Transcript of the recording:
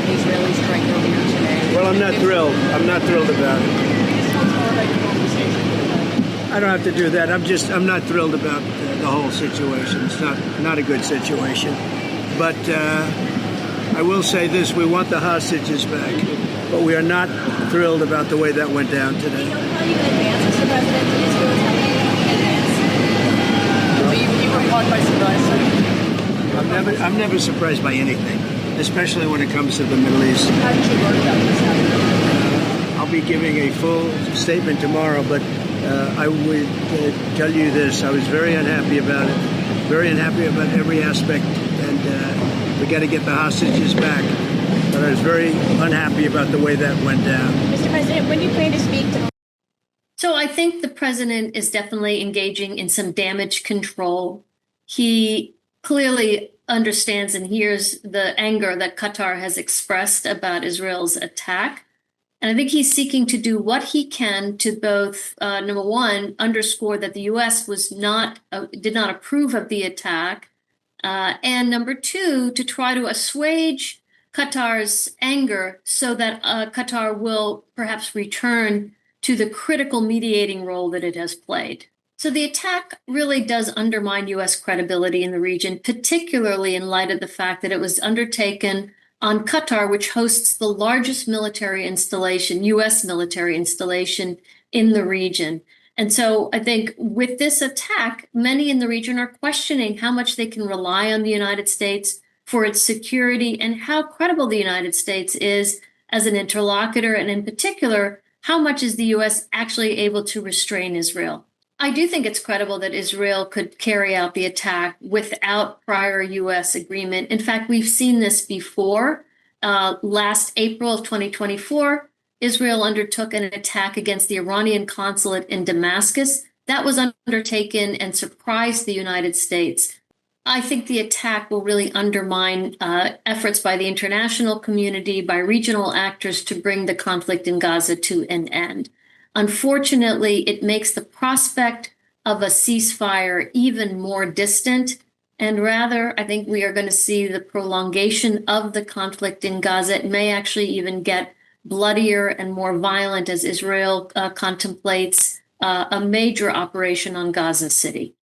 an Israeli strike earlier today. Well, I'm not thrilled. I'm not thrilled about it. I don't have to do that. I'm not thrilled about the whole situation. It's not a good situation. But I will say this: we want the hostages back, but we are not thrilled about the way that went down today. Did he tell you in advance, Mr. President? Did Israel tell you in advance? Well, you were caught by surprise. I'm never surprised by anything, especially when it comes to the Middle East. How did you learn about this? I'll be giving a full statement tomorrow, but I would tell you this: I was very unhappy about it, very unhappy about every aspect, and we got to get the hostages back. But I was very unhappy about the way that went down. Mr. President, when do you plan to speak to? So I think the president is definitely engaging in some damage control. He clearly understands and hears the anger that Qatar has expressed about Israel's attack. And I think he's seeking to do what he can to both, number one, underscore that the U.S. did not approve of the attack, and number two, to try to assuage Qatar's anger so that Qatar will perhaps return to the critical mediating role that it has played. So the attack really does undermine U.S. credibility in the region, particularly in light of the fact that it was undertaken on Qatar, which hosts the largest military installation, U.S. military installation in the region. And so I think with this attack, many in the region are questioning how much they can rely on the United States for its security and how credible the United States is as an interlocutor, and in particular, how much is the U.S. actually able to restrain Israel. I do think it's credible that Israel could carry out the attack without prior U.S. agreement. In fact, we've seen this before. Last April of 2024, Israel undertook an attack against the Iranian consulate in Damascus. That was undertaken and surprised the United States. I think the attack will really undermine efforts by the international community, by regional actors to bring the conflict in Gaza to an end. Unfortunately, it makes the prospect of a ceasefire even more distant. And rather, I think we are going to see the prolongation of the conflict in Gaza. It may actually even get bloodier and more violent as Israel contemplates a major operation on Gaza City.